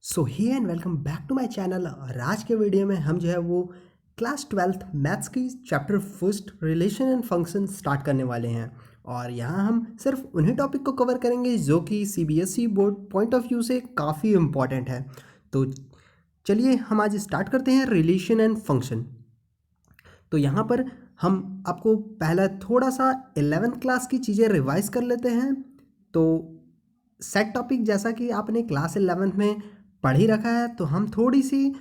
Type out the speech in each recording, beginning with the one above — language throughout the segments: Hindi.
So hi and welcome back to my channel. और आज के वीडियो में हम जो है वो क्लास 12th मैथ्स की chapter first relation and function start करने वाले हैं। और यहाँ हम सिर्फ उन्हीं टॉपिक को कवर करेंगे जो कि CBSE board point of view से काफ़ी इम्पॉर्टेंट है। तो चलिए हम आज स्टार्ट करते हैं रिलेशन एंड फंक्शन। तो यहाँ पर हम आपको पहला थोड़ा सा 11th क्लास की चीज़ें रिवाइज कर लेते हैं। तो सेट टॉपिक जैसा कि आपने क्लास 11th में पढ़ ही रखा है, तो हम थोड़ी सी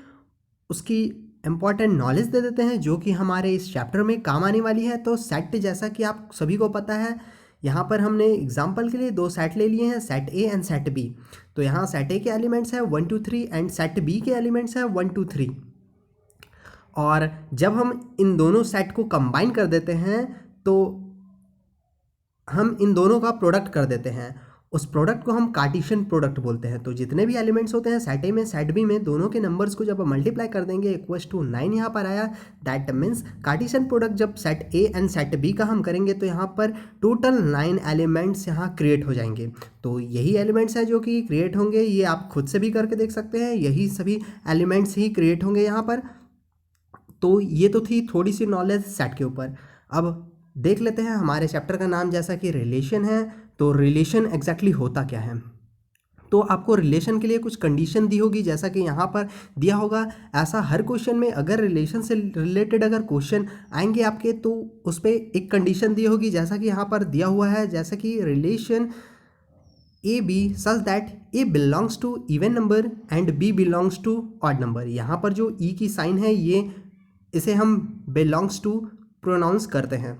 उसकी इम्पॉर्टेंट नॉलेज दे देते हैं जो कि हमारे इस चैप्टर में काम आने वाली है। तो सेट जैसा कि आप सभी को पता है, यहाँ पर हमने एग्जाम्पल के लिए दो सेट ले लिए हैं, set A and set B. तो यहाँ सेट ए के एलिमेंट्स है 1 2 3 एंड सेट बी के एलिमेंट्स है 1 2 3। और जब हम इन दोनों सेट को कंबाइन कर देते हैं तो हम इन दोनों का प्रोडक्ट कर देते हैं। उस प्रोडक्ट को हम कार्टेशियन प्रोडक्ट बोलते हैं। तो जितने भी एलिमेंट्स होते हैं सेट ए में सेट बी में, दोनों के नंबर्स को जब मल्टीप्लाई कर देंगे इक्वल्स टू 9 यहाँ पर आया, दैट मीन्स कार्टेशियन प्रोडक्ट जब set A and set B का हम करेंगे तो यहाँ पर टोटल 9 एलिमेंट्स यहाँ क्रिएट हो जाएंगे। तो यही एलिमेंट्स हैं जो कि क्रिएट होंगे, ये आप खुद से भी करके देख सकते हैं, यही सभी एलिमेंट्स ही क्रिएट होंगे यहाँ पर। तो ये तो थी थोड़ी सी नॉलेज सेट के ऊपर। अब देख लेते हैं हमारे चैप्टर का नाम जैसा कि रिलेशन है, तो रिलेशन एग्जैक्टली होता क्या है। तो आपको रिलेशन के लिए कुछ कंडीशन दी होगी, जैसा कि यहाँ पर दिया होगा। ऐसा हर क्वेश्चन में अगर रिलेशन से रिलेटेड अगर क्वेश्चन आएंगे आपके तो उस पर एक कंडीशन दी होगी, जैसा कि यहाँ पर दिया हुआ है, जैसा कि relation A B such that A belongs to even number and B belongs to odd number. यहाँ पर जो ई की साइन है ये इसे हम बिलोंग्स टू प्रोनाउंस करते हैं।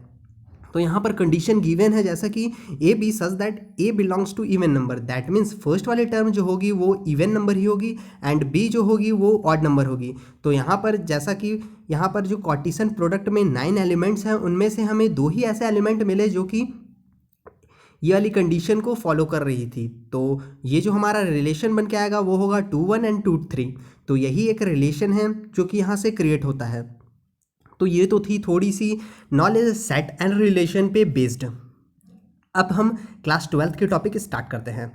तो यहाँ पर कंडीशन गिवन है, जैसा कि A B such that A belongs to even number, that means first वाली टर्म जो होगी वो इवन नंबर ही होगी एंड बी जो होगी वो ऑड नंबर होगी। तो यहाँ पर जैसा कि यहाँ पर जो कार्टेशियन प्रोडक्ट में 9 एलिमेंट्स हैं उनमें से हमें 2 ही ऐसे एलिमेंट मिले जो कि ये वाली कंडीशन को फॉलो कर रही थी। तो ये जो हमारा रिलेशन बन के आएगा वो होगा 2 1 एंड 2 3। तो यही एक रिलेशन है जो कि यहाँ से क्रिएट होता है। तो ये तो थी थोड़ी सी नॉलेज सेट एंड रिलेशन पे बेस्ड। अब हम क्लास 12th के टॉपिक स्टार्ट करते हैं।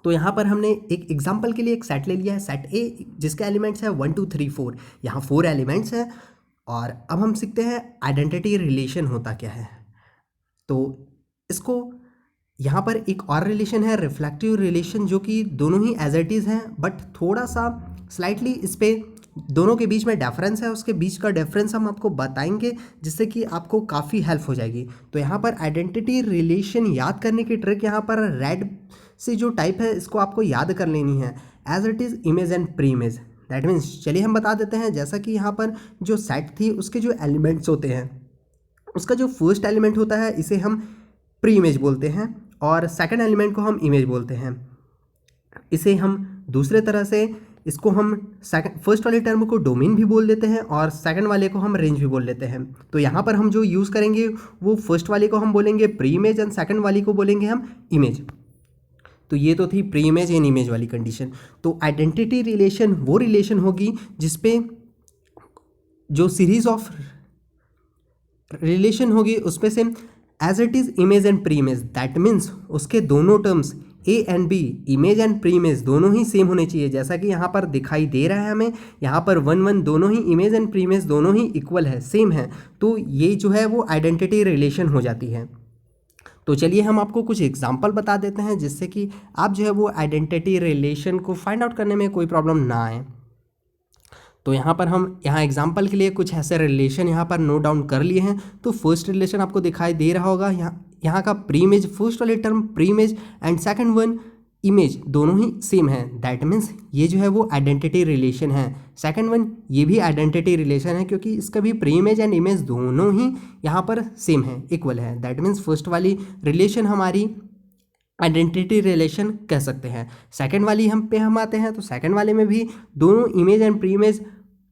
तो यहाँ पर हमने एक एग्जांपल के लिए एक सेट ले लिया है, सेट ए जिसके एलिमेंट्स है 1 2 3 4। यहाँ 4 एलिमेंट्स हैं। और अब हम सीखते हैं आइडेंटिटी रिलेशन होता क्या है। तो इसको यहाँ पर एक और रिलेशन है रिफ्लेक्टिव रिलेशन, जो कि दोनों ही एज इट इज़ हैं, बट थोड़ा सा स्लाइटली इस पर दोनों के बीच में डिफरेंस है। उसके बीच का डिफरेंस हम आपको बताएंगे जिससे कि आपको काफ़ी हेल्प हो जाएगी। तो यहाँ पर आइडेंटिटी रिलेशन याद करने की ट्रिक, यहाँ पर रेड से जो टाइप है इसको आपको याद कर लेनी है, as it is image and pre image. That means चलिए हम बता देते हैं, जैसा कि यहाँ पर जो सेट थी उसके जो एलिमेंट्स होते हैं, उसका जो फर्स्ट एलिमेंट होता है इसे हम प्री इमेज बोलते हैं और सेकंड एलिमेंट को हम इमेज बोलते हैं। इसे हम दूसरे तरह से इसको हम फर्स्ट वाले टर्म को डोमेन भी बोल देते हैं और सेकंड वाले को हम रेंज भी बोल लेते हैं। तो यहाँ पर हम जो यूज़ करेंगे वो फर्स्ट वाले को हम बोलेंगे प्री इमेज एंड सेकंड वाली को बोलेंगे हम इमेज। तो ये तो थी प्री इमेज एंड इमेज वाली कंडीशन। तो आइडेंटिटी रिलेशन वो रिलेशन होगी जिसपे जो सीरीज ऑफ रिलेशन होगी उसमें से as it is image and pre image, that means उसके दोनों terms A and B, image and pre image, दोनों ही सेम होने चाहिए। जैसा कि यहाँ पर दिखाई दे रहा है हमें, यहाँ पर 1 1 दोनों ही इमेज एंड प्री इमेज दोनों ही इक्वल है, सेम है। तो ये जो है वो आइडेंटिटी रिलेशन हो जाती है। तो चलिए हम आपको कुछ एग्जांपल बता देते हैं जिससे कि आप जो है वो आइडेंटिटी रिलेशन को फाइंड आउट करने में कोई प्रॉब्लम ना आए। तो यहाँ पर हम यहाँ एग्जांपल के लिए कुछ ऐसे रिलेशन यहाँ पर नोट डाउन कर लिए हैं। तो फर्स्ट रिलेशन आपको दिखाई दे रहा होगा, यहाँ का प्री इमेज, फर्स्ट वाले term pre image and second one image, दोनों ही सेम है। दैट मीन्स ये जो है वो आइडेंटिटी रिलेशन है। सेकंड वन ये भी आइडेंटिटी रिलेशन है क्योंकि इसका भी प्री इमेज एंड इमेज दोनों ही यहाँ पर सेम है, इक्वल है। दैट मीन्स फर्स्ट वाली रिलेशन हमारी आइडेंटिटी रिलेशन कह सकते हैं। सेकंड वाली हम आते हैं, तो सेकंड वाले में भी दोनों इमेज एंड प्री इमेज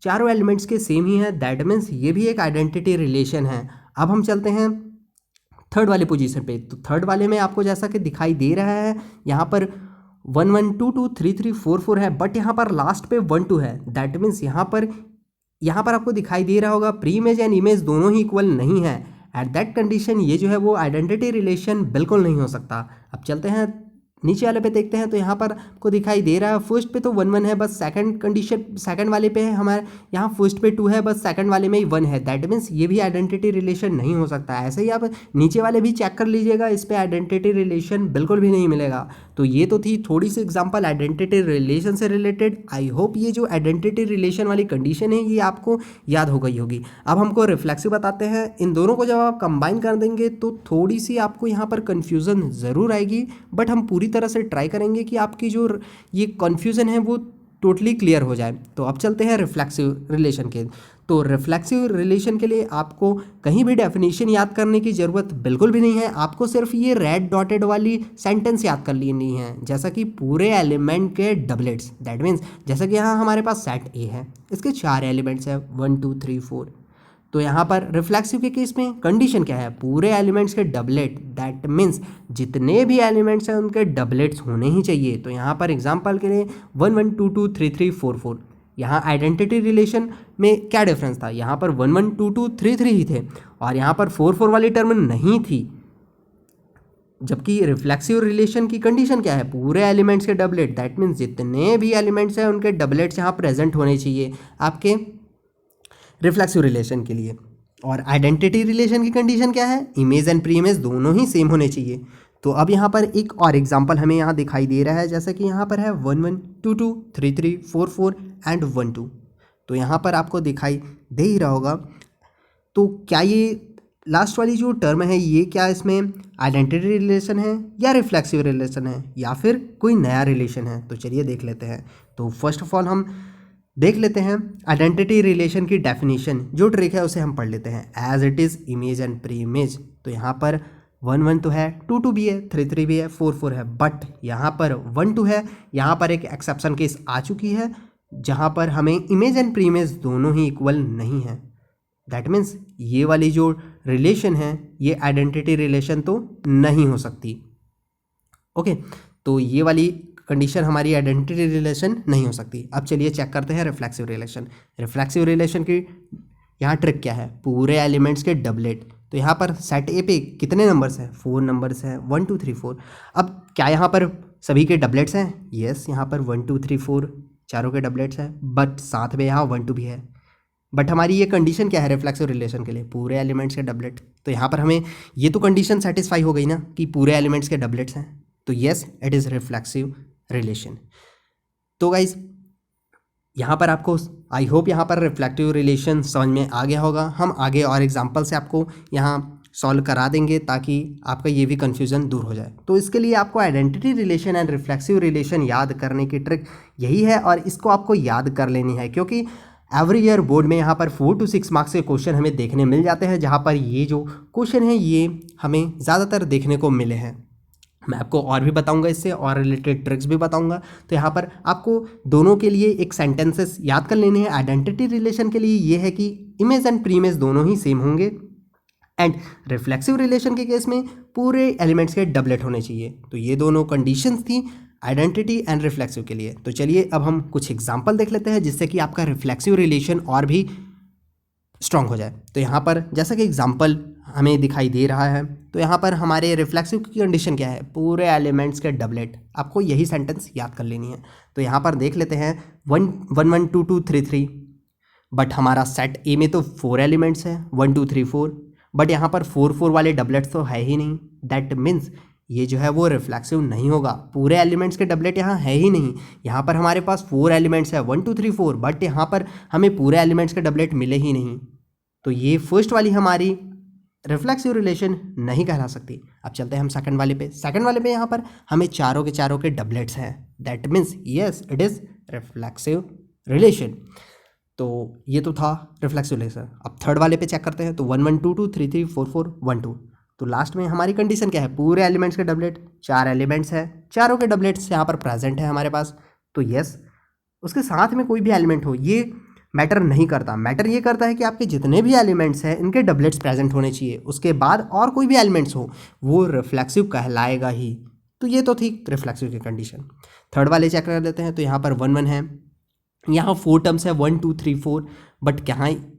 चारों एलिमेंट्स के सेम ही है। दैट मीन्स ये भी एक आइडेंटिटी रिलेशन है। अब हम चलते हैं थर्ड वाले पोजीशन पे। तो थर्ड वाले में आपको जैसा कि दिखाई दे रहा है, यहाँ पर 1 1 2 2 3 3 4 4 है, बट यहाँ पर लास्ट पे 1 2 है। दैट मीन्स यहाँ पर आपको दिखाई दे रहा होगा प्री इमेज एंड इमेज दोनों ही इक्वल नहीं है। एट दैट कंडीशन ये जो है वो आइडेंटिटी रिलेशन बिल्कुल नहीं हो सकता। अब चलते हैं नीचे वाले पे देखते हैं तो यहाँ पर आपको दिखाई दे रहा है फर्स्ट पे तो 1 1 है, बस सेकंड कंडीशन सेकंड वाले पे है हमारे यहाँ फर्स्ट पे 2 है, बस सेकंड वाले में ही 1 है। दैट मीन्स ये भी आइडेंटिटी रिलेशन नहीं हो सकता है। ऐसे ही आप नीचे वाले भी चेक कर लीजिएगा, इस पर आइडेंटिटी रिलेशन बिल्कुल भी नहीं मिलेगा। तो ये तो थी थोड़ी सी एग्जाम्पल आइडेंटिटी रिलेशन से रिलेटेड। आई होप ये जो आइडेंटिटी रिलेशन वाली कंडीशन है ये आपको याद हो गई होगी। अब हमको रिफ्लेक्सिव बताते हैं। इन दोनों को जब आप कंबाइन कर देंगे तो थोड़ी सी आपको यहाँ पर कन्फ्यूज़न ज़रूर आएगी, बट हम पूरी तरह से ट्राई करेंगे कि आपकी जो ये कन्फ्यूज़न है वो टोटली क्लियर हो जाए। तो अब चलते हैं रिफ्लेक्सिव रिलेशन के। तो रिफ्लेक्सिव रिलेशन के लिए आपको कहीं भी डेफिनेशन याद करने की ज़रूरत बिल्कुल भी नहीं है। आपको सिर्फ ये रेड डॉटेड वाली सेंटेंस याद कर लेनी है, जैसा कि पूरे एलिमेंट के डबलेट्स। दैट मीन्स जैसा कि यहाँ हमारे पास सेट ए है, इसके 4 एलिमेंट्स हैं 1 2 3 4। तो यहाँ पर रिफ्लेक्सिव के केस में कंडीशन क्या है, पूरे एलिमेंट्स के डबलेट। दैट मीन्स जितने भी एलिमेंट्स हैं उनके डबलेट्स होने ही चाहिए। तो यहाँ पर एग्जांपल के लिए 1 1 2 2 3 3 4 4। यहाँ आइडेंटिटी रिलेशन में क्या डिफरेंस था, यहाँ पर 1 1 2 2 3 3 ही थे और यहाँ पर 4 4 वाली टर्म नहीं थी। जबकि रिफ्लेक्सिव रिलेशन की कंडीशन क्या है, पूरे एलिमेंट्स के डबलेट। दैट मीन्स जितने भी एलिमेंट्स हैं उनके डबलेट्स यहाँ प्रेजेंट होने चाहिए आपके रिफ्लेक्सिव रिलेशन के लिए। और आइडेंटिटी रिलेशन की कंडीशन क्या है, इमेज एंड प्री इमेज दोनों ही सेम होने चाहिए। तो अब यहाँ पर एक और एग्जांपल हमें यहाँ दिखाई दे रहा है, जैसे कि यहाँ पर है 1 1 2 2 3 3 4 4 एंड 1 2। तो यहाँ पर आपको दिखाई दे ही रहा होगा। तो क्या ये लास्ट वाली जो टर्म है ये क्या इसमें आइडेंटिटी रिलेशन है या रिफ्लेक्सिव रिलेशन है या फिर कोई नया रिलेशन है? तो चलिए देख लेते हैं। तो फर्स्ट ऑफ ऑल हम देख लेते हैं आइडेंटिटी रिलेशन की डेफिनेशन। जो ट्रिक है उसे हम पढ़ लेते हैं। As it is image and pre image. तो यहाँ पर 1 1 तो है, 2 2 भी है, 3 3 भी है, 4 4 है, बट यहाँ पर 1 2 है। यहाँ पर एक एक्सेप्शन केस आ चुकी है जहाँ पर हमें इमेज एंड प्री इमेज दोनों ही इक्वल नहीं है। दैट मीन्स ये वाली जो रिलेशन है ये आइडेंटिटी रिलेशन तो नहीं हो सकती। ओके, तो ये वाली कंडीशन हमारी आइडेंटिटी रिलेशन नहीं हो सकती। अब चलिए चेक करते हैं रिफ्लेक्सिव रिलेशन। रिफ्लेक्सिव रिलेशन की यहाँ ट्रिक क्या है, पूरे एलिमेंट्स के डबलेट। तो यहाँ पर सेट ए पे कितने नंबर्स हैं, 4 नंबर्स हैं, 1 2 3 4। अब क्या यहाँ पर सभी के डबलेट्स हैं? यस, यहाँ पर 1 2 3 4 चारों के डबलेट्स हैं, बट साथ में यहाँ 1 2 भी है। बट हमारी ये कंडीशन क्या है रिफ्लेक्सिव रिलेशन के लिए, पूरे एलिमेंट्स के डबलेट। तो यहाँ पर हमें ये तो कंडीशन सेटिस्फाई हो गई ना कि पूरे एलिमेंट्स के डबलेट्स हैं। तो yes, it is reflexive relation. तो गाइज यहाँ पर आपको आई होप यहाँ पर रिफ्लेक्टिव रिलेशन समझ में आ गया होगा। हम आगे और एग्जांपल से आपको यहाँ सॉल्व करा देंगे ताकि आपका ये भी कन्फ्यूज़न दूर हो जाए। तो इसके लिए आपको identity relation and reflexive relation याद करने की ट्रिक यही है और इसको आपको याद कर लेनी है, क्योंकि एवरी ईयर बोर्ड में यहाँ पर 4 to 6 मार्क्स के क्वेश्चन हमें देखने मिल जाते हैं, जहाँ पर ये जो क्वेश्चन है ये हमें ज़्यादातर देखने को मिले हैं। मैं आपको और भी बताऊंगा, इससे और रिलेटेड ट्रिक्स भी बताऊंगा। तो यहाँ पर आपको दोनों के लिए एक सेंटेंसेस याद कर लेने हैं। आइडेंटिटी रिलेशन के लिए ये है कि इमेज एंड प्री इमेज दोनों ही सेम होंगे, एंड रिफ्लेक्सिव रिलेशन के केस में पूरे एलिमेंट्स के डबलेट होने चाहिए। तो ये दोनों कंडीशंस थी आइडेंटिटी एंड रिफ्लेक्सिव के लिए। तो चलिए अब हम कुछ एग्जाम्पल देख लेते हैं जिससे कि आपका रिफ्लेक्सिव रिलेशन और भी स्ट्रांग हो जाए। तो यहाँ पर जैसा कि एग्जाम्पल हमें दिखाई दे रहा है, तो यहाँ पर हमारे रिफ्लेक्सिव की कंडीशन क्या है, पूरे एलिमेंट्स के डबलेट। आपको यही सेंटेंस याद कर लेनी है। तो यहाँ पर देख लेते हैं 1 1 2 2 3 3, बट हमारा सेट ए में तो 4 एलिमेंट्स हैं 1 2 3 4, बट यहाँ पर 4 4 वाले डबलेट्स तो है ही नहीं। दैट मीन्स ये जो है वो रिफ्लेक्सिव नहीं होगा। पूरे एलिमेंट्स के डबलेट यहाँ है ही नहीं। यहाँ पर हमारे पास 4 एलिमेंट्स है 1 2 3 4, बट यहाँ पर हमें पूरे एलिमेंट्स के डबलेट मिले ही नहीं। तो ये फर्स्ट वाली हमारी रिफ्लेक्सिव रिलेशन नहीं कहला सकती। अब चलते हैं हम सेकंड वाले पे। सेकंड वाले पे यहाँ पर हमें चारों के डबलेट्स हैं। That means yes, it is reflexive relation. तो ये तो था रिफ्लेक्सिव रिलेशन। अब थर्ड वाले पे चेक करते हैं। तो 1 1 2 2 3 3 4 4 1 2। तो लास्ट में हमारी कंडीशन क्या है, पूरे एलिमेंट्स के डबलेट, 4 एलिमेंट्स हैं, चारों के डबलेट्स यहाँ पर प्रेजेंट है हमारे पास। तो यस, उसके साथ में कोई भी एलिमेंट हो ये मैटर नहीं करता। मैटर ये करता है कि आपके जितने भी एलिमेंट्स हैं इनके डबलेट्स प्रेजेंट होने चाहिए। उसके बाद और कोई भी एलिमेंट्स हो वो रिफ्लेक्सिव कहलाएगा ही। तो ये तो थी रिफ्लेक्सिव की कंडीशन। थर्ड वाले चेक कर लेते हैं। तो यहाँ पर 1 1 है, यहाँ 4 टर्म्स है 1 2 3 4, बट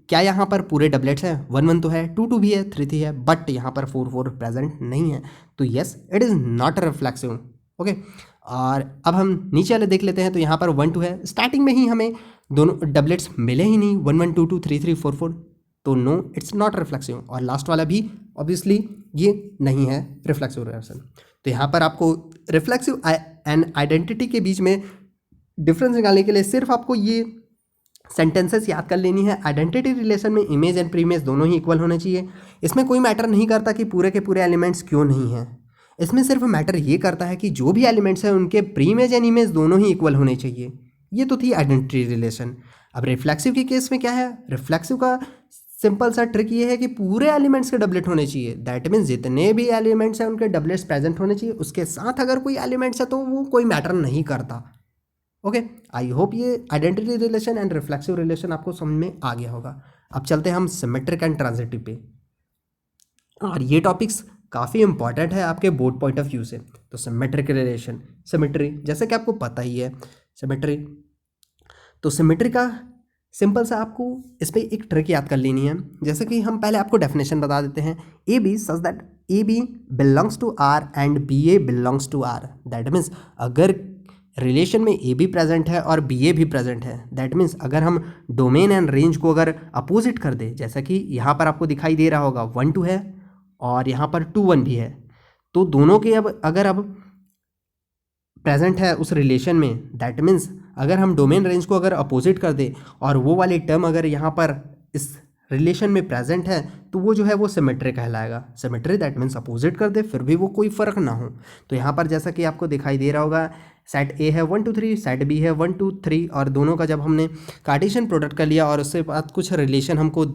क्या यहाँ पर पूरे डबलेट्स हैं? 1 1 तो है, 2 2 भी है, 3 3 है, बट यहाँ पर 4 4 प्रेजेंट नहीं है। तो yes, it is not reflexive. Okay. और अब हम नीचे वाले देख लेते हैं, तो यहाँ पर 1 2 है, स्टार्टिंग में ही हमें दोनों डबलेट्स मिले ही नहीं, 1 1 2 2 3 3 4 4, तो नो इट्स नॉट रिफ्लेक्सिव। और लास्ट वाला भी ऑब्वियसली ये नहीं है रिफ्लेक्सिव रिलेशन। तो यहाँ पर आपको रिफ्लेक्सिव एंड आइडेंटिटी के बीच में डिफरेंस निकालने के लिए सिर्फ आपको ये सेंटेंसेस याद कर लेनी है। आइडेंटिटी रिलेशन में इमेज एंड प्री इमेज दोनों ही इक्वल होने चाहिए। इसमें कोई मैटर नहीं करता कि पूरे के पूरे एलिमेंट्स क्यों नहीं हैं, इसमें सिर्फ मैटर ये करता है कि जो भी एलिमेंट्स हैं उनके प्री इमेज एंड इमेज दोनों ही इक्वल होने चाहिए। ये तो थी आइडेंटिटी रिलेशन। अब रिफ्लेक्सिव के केस में क्या है, रिफ्लेक्सिव का सिंपल सा ट्रिक ये है कि पूरे एलिमेंट्स के डबलेट होने चाहिए। दैट मीन्स जितने भी एलिमेंट्स हैं उनके डबलेट्स प्रेजेंट होने चाहिए। उसके साथ अगर कोई एलिमेंट्स है तो वो कोई मैटर नहीं करता। ओके, आई होप ये identity relation and reflexive relation आपको समझ में आ गया होगा। अब चलते हैं हम सिमेट्रिक एंड ट्रांजिटिव पे, और ये टॉपिक्स काफ़ी इंपॉर्टेंट है आपके बोर्ड पॉइंट ऑफ व्यू से। तो सिमेट्रिक रिलेशन, सिमेट्री जैसे कि आपको पता ही है सिमेट्री, तो सिमेट्री का सिंपल सा आपको इस पर एक ट्रिक याद कर लेनी है। जैसे कि हम पहले आपको डेफिनेशन बता देते हैं, A B such that A B belongs to R and B A belongs to R. That means अगर रिलेशन में ए भी प्रेजेंट है और बी ए भी प्रेजेंट है, दैट मीन्स अगर हम डोमेन एंड रेंज को अगर अपोजिट कर दे, जैसा कि यहाँ पर आपको दिखाई दे रहा होगा 1 2 है और यहाँ पर 2 1 भी है, तो दोनों के अब प्रेजेंट है उस रिलेशन में, दैट मीन्स अगर हम डोमेन रेंज को अगर अपोजिट कर दे और वो वाली टर्म अगर यहाँ पर इस रिलेशन में प्रेजेंट है, तो वो जो है वो सिमेट्री कहलाएगा। सिमेट्री दैट मीन्स अपोजिट कर दे फिर भी वो कोई फ़र्क ना हो। तो यहाँ पर जैसा कि आपको दिखाई दे रहा होगा, सेट ए है 1 2 3, सेट बी है 1 2 3, और दोनों का जब हमने कार्टेशियन प्रोडक्ट कर लिया और उसके बाद कुछ रिलेशन हमको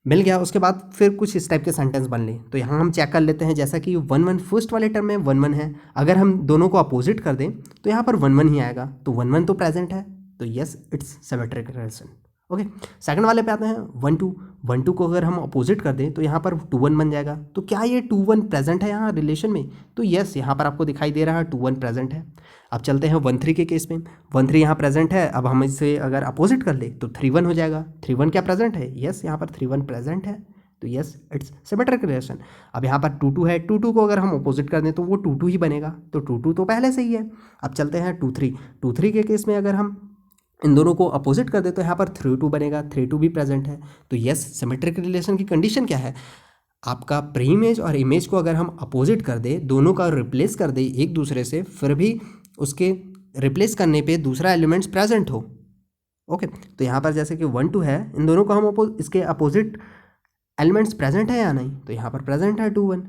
मिल गया, उसके बाद फिर कुछ इस टाइप के सेंटेंस बन ली। तो यहाँ हम चेक कर लेते हैं, जैसा कि 1 1 फर्स्ट वाले टर्म में 1 1 है, अगर हम दोनों को अपोजिट कर दें तो यहाँ पर 1 1 ही आएगा, तो 1 1 तो प्रेजेंट है, तो yes it's symmetric relation. Okay, second वाले पे आते हैं 1 2, 1 2 को अगर हम अपोजिट कर दें तो यहाँ पर 2 1 बन जाएगा। तो क्या ये 2 1 प्रेजेंट है यहाँ रिलेशन में, तो यस यहाँ पर आपको दिखाई दे रहा है 2 1 प्रेजेंट है। अब चलते हैं 1 3 के केस में, 1 3 यहाँ प्रेजेंट है, अब हम इसे अगर अपोजिट कर ले तो 3 1 हो जाएगा। 3 1 क्या प्रेजेंट है, यस यहाँ पर 3 1 प्रेजेंट है, तो यस इट्स सिमेट्रिक रिलेशन। अब यहाँ पर 2 2 है, 2 2 को अगर हम अपोजिट कर दें तो वो 2 2 ही बनेगा, तो 2 2 तो पहले से ही है। अब चलते हैं 2 3, 2 3 के केस में अगर हम इन दोनों को अपोजिट कर दे तो यहाँ पर 3 2 बनेगा, 3 2 भी प्रेजेंट है, तो यस सिमेट्रिक रिलेशन की कंडीशन क्या है, आपका प्री इमेज और इमेज को अगर हम अपोजिट कर दे, दोनों का रिप्लेस कर दे एक दूसरे से, फिर भी उसके रिप्लेस करने पे दूसरा एलिमेंट्स प्रेजेंट हो। ओके, तो यहाँ पर जैसे कि 1 2 है, इन दोनों को हम इसके अपोजिट एलिमेंट्स प्रेजेंट है या नहीं, तो यहाँ पर प्रेजेंट है 2 1।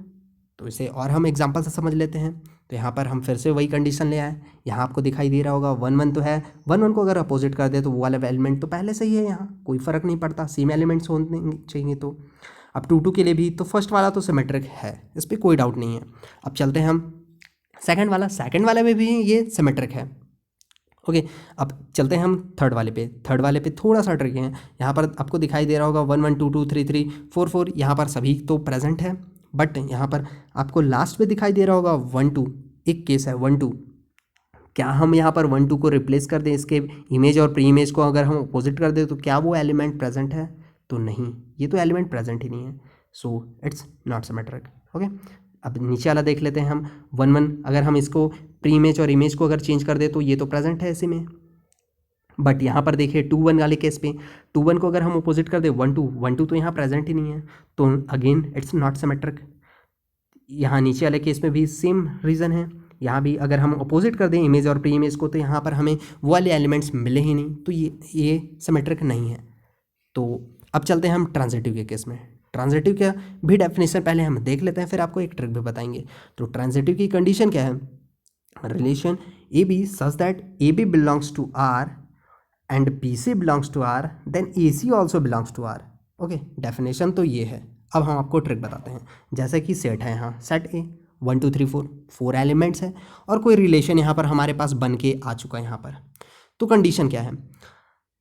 तो इसे और हम एग्जांपल से समझ लेते हैं। तो यहाँ पर हम फिर से वही कंडीशन ले आए, यहाँ आपको दिखाई दे रहा होगा 1 1 तो है, 1 1 को अगर अपोजिट कर दे तो वो वाला एलिमेंट तो पहले से ही है, यहाँ कोई फ़र्क नहीं पड़ता, सेम एलिमेंट्स होने चाहिए। तो अब 2 2 के लिए भी तो फर्स्ट वाला तो सिमेट्रिक है, इस पर कोई डाउट नहीं है। अब चलते हैं हम सेकंड वाले में भी ये सिमेट्रिक है। ओके, अब चलते हैं हम थर्ड वाले पे थोड़ा सा ट्रिक है। यहाँ पर आपको दिखाई दे रहा होगा 1 1 2 2 3 3 4 4, यहाँ पर सभी तो प्रेजेंट है, बट यहाँ पर आपको लास्ट पे दिखाई दे रहा होगा 1 2, एक केस है 1 2। क्या हम यहाँ पर 1 2 को रिप्लेस कर दें, इसके इमेज और प्री इमेज को अगर हम अपोजिट कर दें तो क्या वो एलिमेंट प्रेजेंट है, तो नहीं, ये तो एलिमेंट प्रेजेंट ही नहीं है, so it's not symmetric. Okay, अब नीचे वाला देख लेते हैं हम 1 1, अगर हम इसको प्री इमेज और इमेज को अगर चेंज कर दे तो ये तो प्रेजेंट है इसी में, बट यहाँ पर देखिए 2 1 वाले केस पे 2 1 को अगर हम अपोजिट कर दे 1 2 तो यहाँ प्रेजेंट ही नहीं है, तो अगेन इट्स नॉट सिमेट्रिक। यहाँ नीचे वाले केस में भी सेम रीज़न है, यहाँ भी अगर हम अपोजिट कर दें इमेज और प्री इमेज को तो यहाँ पर हमें वो वाले एलिमेंट्स मिले ही नहीं, तो ये सिमेट्रिक नहीं है। तो अब चलते हैं हम ट्रांजिटिव के केस में। ट्रांजिटिव का भी डेफिनेशन पहले हम देख लेते हैं, फिर आपको एक ट्रिक भी बताएंगे। तो ट्रांजिटिव की कंडीशन क्या है, relation A B such that A B belongs to R and B C belongs to R, then A C also belongs to R. Okay, definition तो ये है। अब हम आपको ट्रिक बताते हैं, जैसे कि सेट है, यहाँ सेट ए 1 2 3 4, 4 एलिमेंट्स है और कोई रिलेशन यहाँ पर हमारे पास बन के आ चुका है यहाँ पर। तो कंडीशन क्या है,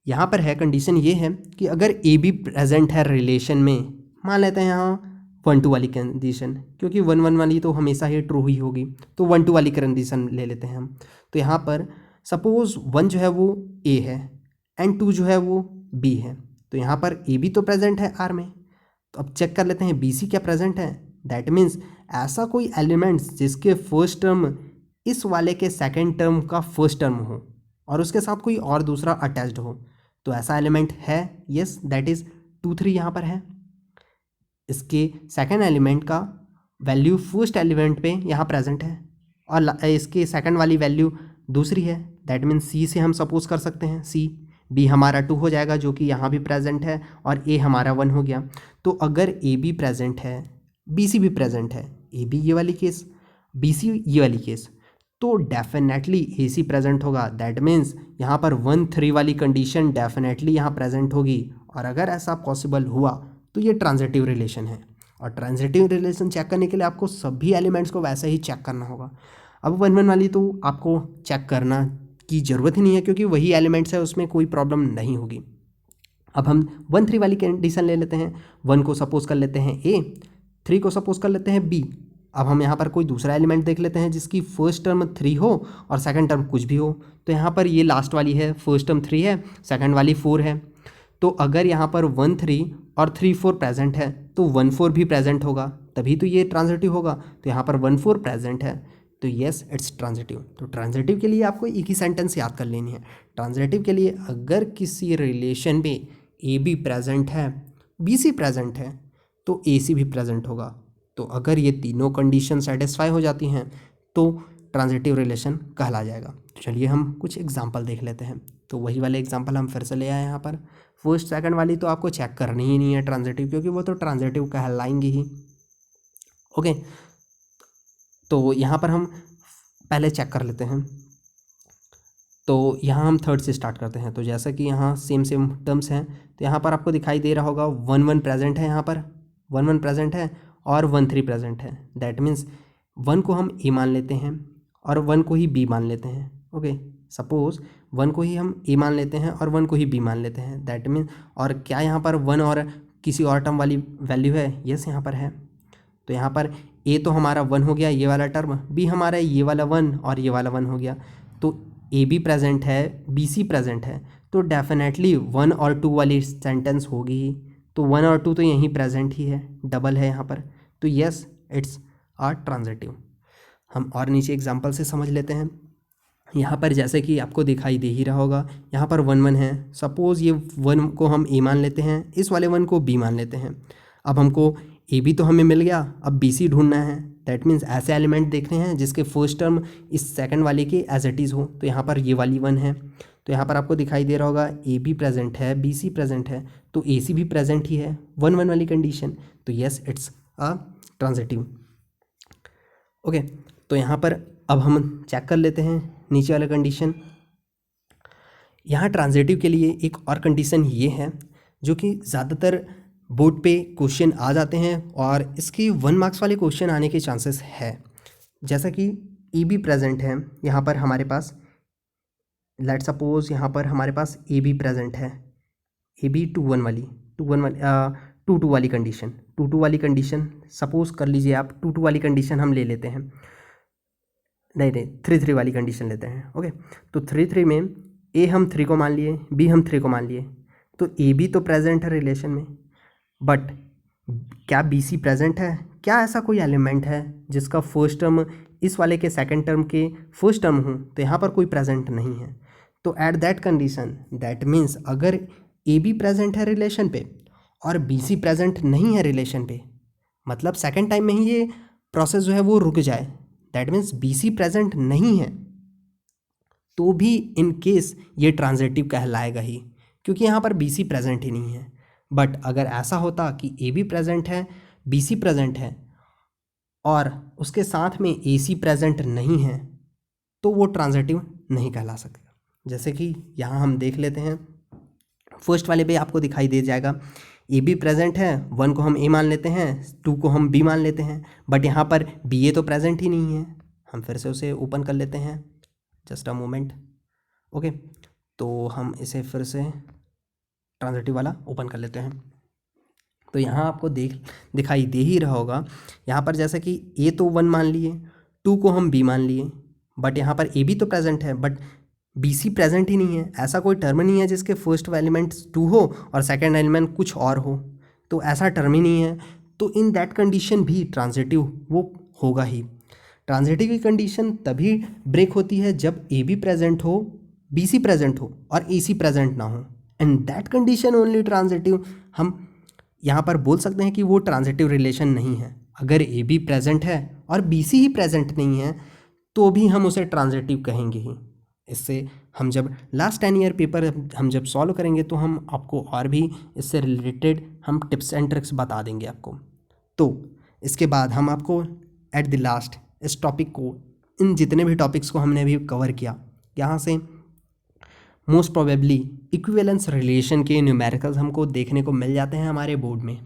यहाँ पर है कंडीशन ये है कि अगर ए बी प्रेजेंट है रिलेशन में, मान लेते हैं यहाँ 1 2 वाली कंडीशन, क्योंकि 1 1 वाली तो हमेशा ही ट्रू ही होगी, तो 1 2 वाली कंडीशन ले लेते हैं हम। तो यहाँ पर सपोज 1 जो है वो ए है एंड 2 जो है वो बी है, तो यहाँ पर ए बी तो प्रेजेंट है आर में, तो अब चेक कर लेते हैं बी सी क्या प्रेजेंट है। दैट मीन्स ऐसा कोई एलिमेंट्स जिसके फर्स्ट टर्म इस वाले के सेकेंड टर्म का फर्स्ट टर्म हो और उसके साथ कोई और दूसरा अटैच्ड हो, तो ऐसा एलिमेंट है। यस, दैट इज़ 2 3 यहाँ पर है। इसके सेकेंड एलिमेंट का वैल्यू फर्स्ट एलिमेंट पे यहाँ प्रेजेंट है और इसके सेकंड वाली वैल्यू दूसरी है। दैट मीन्स सी से हम सपोज कर सकते हैं सी, बी हमारा 2 हो जाएगा जो कि यहाँ भी प्रेजेंट है और ए हमारा 1 हो गया। तो अगर ए बी प्रेजेंट है, बी सी भी प्रेजेंट है, ए बी ये वाली केस, बी सी ये वाली केस, तो डेफिनेटली ए सी प्रेजेंट होगा। दैट मीन्स यहाँ पर 1 3 वाली कंडीशन डेफिनेटली यहाँ प्रेजेंट होगी। और अगर ऐसा पॉसिबल हुआ तो ये ट्रांजिटिव रिलेशन है। और ट्रांजिटिव रिलेशन चेक करने के लिए आपको सभी एलिमेंट्स को वैसे ही चेक करना होगा। अब 1 1 वाली तो आपको चेक करना की ज़रूरत ही नहीं है क्योंकि वही एलिमेंट्स है, उसमें कोई प्रॉब्लम नहीं होगी। अब हम 1 3 वाली कंडीशन ले लेते हैं। 1 को सपोज कर लेते हैं ए, 3 को सपोज कर लेते हैं बी। अब हम यहाँ पर कोई दूसरा एलिमेंट देख लेते हैं जिसकी फर्स्ट टर्म 3 हो और सेकंड टर्म कुछ भी हो। तो यहाँ पर ये लास्ट वाली है, फर्स्ट टर्म 3 है, सेकंड वाली 4 है। तो अगर यहाँ पर 1 3 और 3 4 प्रेजेंट है तो 1 4 भी प्रेजेंट होगा, तभी तो ये ट्रांजिटिव होगा। तो यहाँ पर 1 4 प्रेजेंट है तो येस इट्स ट्रांजिटिव। तो ट्रांजिटिव के लिए आपको एक ही सेंटेंस याद कर लेनी है। ट्रांजिटिव के लिए अगर किसी रिलेशन में ए बी प्रेजेंट है, बी सी प्रेजेंट है, तो ए सी भी प्रेजेंट होगा। तो अगर ये तीनों कंडीशन सेटिस्फाई हो जाती हैं तो ट्रांजिटिव रिलेशन कहला जाएगा। तो चलिए हम कुछ एग्जांपल देख लेते हैं। तो वही वाले एग्जांपल हम फिर से ले आए यहाँ पर। फर्स्ट सेकंड वाली तो आपको चेक करनी ही नहीं है ट्रांजिटिव, क्योंकि वो तो ट्रांजिटिव कहलाएंगे ही। ओके, तो यहाँ पर हम पहले चेक कर लेते हैं। तो यहाँ हम थर्ड से स्टार्ट करते हैं। तो जैसा कि यहाँ सेम टर्म्स हैं, तो यहाँ पर आपको दिखाई दे रहा होगा 1 1 प्रेजेंट है, यहाँ पर 1 1 प्रेजेंट है और 1 3 प्रेजेंट है। दैट मीन्स 1 को हम ए मान लेते हैं और 1 को ही बी मान लेते हैं। ओके, सपोज 1 को ही हम ए मान लेते हैं और 1 को ही बी मान लेते हैं। दैट मीन्स, और क्या यहाँ पर 1 और किसी और टर्म वाली वैल्यू है? यस, यहाँ पर है। तो यहाँ पर ए तो हमारा 1 हो गया, ये वाला टर्म, बी हमारा ये वाला 1 और ये वाला 1 हो गया। तो ए बी प्रेजेंट है, बी सी प्रेजेंट है, तो डेफिनेटली 1 और 2 वाली सेंटेंस होगी ही। तो 1 और 2 तो यहीं प्रेजेंट ही है, डबल है यहाँ पर। तो यस इट्स आर ट्रांजिटिव। हम और नीचे एग्जांपल से समझ लेते हैं। यहाँ पर जैसे कि आपको दिखाई दे ही रहा होगा, यहाँ पर 1 1 है। सपोज़ ये 1 को हम ए मान लेते हैं, इस वाले 1 को बी मान लेते हैं। अब हमको ए बी तो हमें मिल गया, अब बी सी ढूंढना है। दैट मीन्स ऐसे एलिमेंट देखने हैं जिसके फर्स्ट टर्म इस सेकंड वाले के एज इट इज़ हो। तो यहाँ पर ये वाली 1 है, तो यहाँ पर आपको दिखाई दे रहा होगा ए बी प्रेजेंट है, बी सी प्रेजेंट है, तो ए सी भी प्रेजेंट ही है, 1 1 वाली कंडीशन। तो yes it's a transitive. Okay, तो यहाँ पर अब हम चेक कर लेते हैं नीचे वाला कंडीशन। यहाँ ट्रांजिटिव के लिए एक और कंडीशन ये है जो कि ज़्यादातर बोर्ड पे क्वेश्चन आ जाते हैं और इसकी 1 मार्क्स वाले क्वेश्चन आने के चांसेस है। जैसा कि ए बी प्रेजेंट है, यहाँ पर हमारे पास लेट सपोज यहाँ पर हमारे पास ए बी प्रेजेंट है, ए बी 2 1 वाली 2 2 वाली कंडीशन, 2 2 वाली कंडीशन सपोज कर लीजिए आप। 2 2 वाली कंडीशन हम ले लेते हैं, नहीं 3 3 वाली कंडीशन लेते हैं। ओके, तो 3 3 में ए हम 3 को मान लिए, बी हम 3 को मान लिए, तो ए बी तो प्रेजेंट है रिलेशन में, बट क्या बी सी प्रेजेंट है? क्या ऐसा कोई एलिमेंट है जिसका फर्स्ट टर्म इस वाले के सेकंड टर्म के फर्स्ट टर्म हो? तो यहाँ पर कोई प्रेजेंट नहीं है। तो at that condition, that means अगर ए बी प्रेजेंट है रिलेशन पे और बी सी प्रेजेंट नहीं है रिलेशन पे, मतलब सेकंड टाइम में ही ये प्रोसेस जो है वो रुक जाए, that means B C present नहीं है, तो भी इन केस ये ट्रांजिटिव कहलाएगा ही, क्योंकि यहाँ पर बी सी प्रेजेंट ही नहीं है। बट अगर ऐसा होता कि ए बी प्रेजेंट है, बी सी प्रेजेंट है और उसके साथ में ए सी प्रेजेंट नहीं है, तो वो ट्रांजिटिव नहीं कहला सकता। जैसे कि यहाँ हम देख लेते हैं, फर्स्ट वाले पे आपको दिखाई दे जाएगा ए बी प्रेजेंट है, 1 को हम ए मान लेते हैं, 2 को हम बी मान लेते हैं, बट यहाँ पर बी ए तो प्रेजेंट ही नहीं है। हम फिर से उसे ओपन कर लेते हैं, जस्ट अ मोमेंट। ओके, तो हम इसे फिर से ट्रांजिटिव वाला ओपन कर लेते हैं। तो यहाँ आपको दिखाई दे ही रहा होगा, यहाँ पर जैसे कि ए तो 1 मान लिए, 2 को हम बी मान लिए, बट यहाँ पर ए बी तो प्रेजेंट है, बट बी सी प्रेजेंट ही नहीं है। ऐसा कोई टर्म नहीं है जिसके फर्स्ट एलिमेंट 2 हो और सेकंड एलिमेंट कुछ और हो, तो ऐसा टर्म ही नहीं है। तो इन दैट कंडीशन भी ट्रांजिटिव वो होगा ही। ट्रांजिटिव की कंडीशन तभी ब्रेक होती है जब ए बी प्रेजेंट हो, बी सी प्रेजेंट हो और ए सी प्रेजेंट ना हो, and that condition only transitive. हम यहाँ पर बोल सकते हैं कि वो ट्रांजिटिव रिलेशन नहीं है। अगर ए बी प्रेजेंट है और बी सी ही प्रेजेंट नहीं है तो भी हम उसे ट्रांजिटिव कहेंगे ही। इससे हम जब लास्ट 10 ईयर पेपर हम जब सॉल्व करेंगे तो हम आपको और भी इससे रिलेटेड हम टिप्स एंड ट्रिक्स बता देंगे आपको। तो इसके बाद हम आपको एट द लास्ट इस टॉपिक को, इन जितने भी टॉपिक्स को हमने अभी कवर किया, यहाँ से मोस्ट प्रोबेबली इक्विवेलेंस रिलेशन के न्यूमेरिकल्स हमको देखने को मिल जाते हैं हमारे बोर्ड में।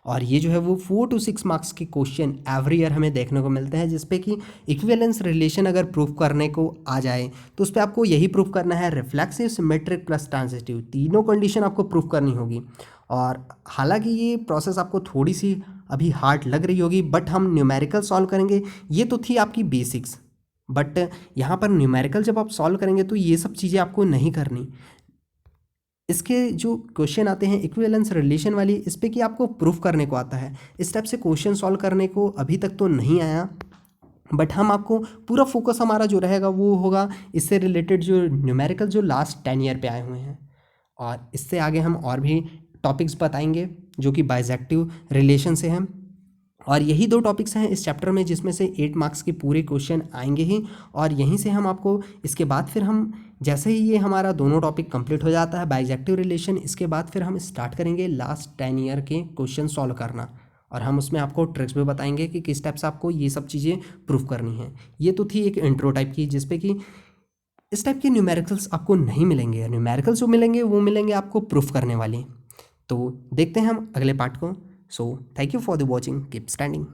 और ये जो है वो 4 to 6 मार्क्स के क्वेश्चन एवरी ईयर हमें देखने को मिलते हैं, जिसपे कि इक्विवेलेंस रिलेशन अगर प्रूफ करने को आ जाए तो उस पर आपको यही प्रूफ करना है, रिफ्लेक्सिव, सिमेट्रिक प्लस ट्रांजिटिव, तीनों कंडीशन आपको प्रूफ करनी होगी। और हालांकि ये प्रोसेस आपको थोड़ी सी अभी हार्ड लग रही होगी, बट हम न्यूमेरिकल सॉल्व करेंगे। ये तो थी आपकी बेसिक्स, बट यहाँ पर न्यूमेरिकल जब आप सॉल्व करेंगे तो ये सब चीज़ें आपको नहीं करनी। इसके जो क्वेश्चन आते हैं इक्विवेलेंस रिलेशन वाली, इस पे कि आपको प्रूफ करने को आता है। इस टाइप से क्वेश्चन सॉल्व करने को अभी तक तो नहीं आया, बट हम आपको पूरा फोकस हमारा जो रहेगा वो होगा इससे रिलेटेड जो न्यूमेरिकल जो लास्ट 10 ईयर पे आए हुए हैं। और इससे आगे हम और भी टॉपिक्स बताएंगे जो कि बाइजेक्टिव रिलेशन से हैं। और यही 2 टॉपिक्स हैं इस चैप्टर में जिसमें से 8 मार्क्स के पूरे क्वेश्चन आएंगे ही। और यहीं से हम आपको इसके बाद फिर हम जैसे ही ये हमारा दोनों टॉपिक कंप्लीट हो जाता है बाइजेक्टिव रिलेशन, इसके बाद फिर हम स्टार्ट करेंगे लास्ट 10 ईयर के क्वेश्चन सॉल्व करना। और हम उसमें आपको ट्रिक्स भी बताएंगे कि किस टाइप से आपको ये सब चीज़ें प्रूफ करनी है। ये तो थी एक इंट्रो टाइप की, जिसपे कि इस टाइप के न्यूमेरिकल्स आपको नहीं मिलेंगे। न्यूमेरिकल्स जो मिलेंगे वो मिलेंगे आपको प्रूफ करने वाले। तो देखते हैं हम अगले पार्ट को। So thank you for the watching, keep standing.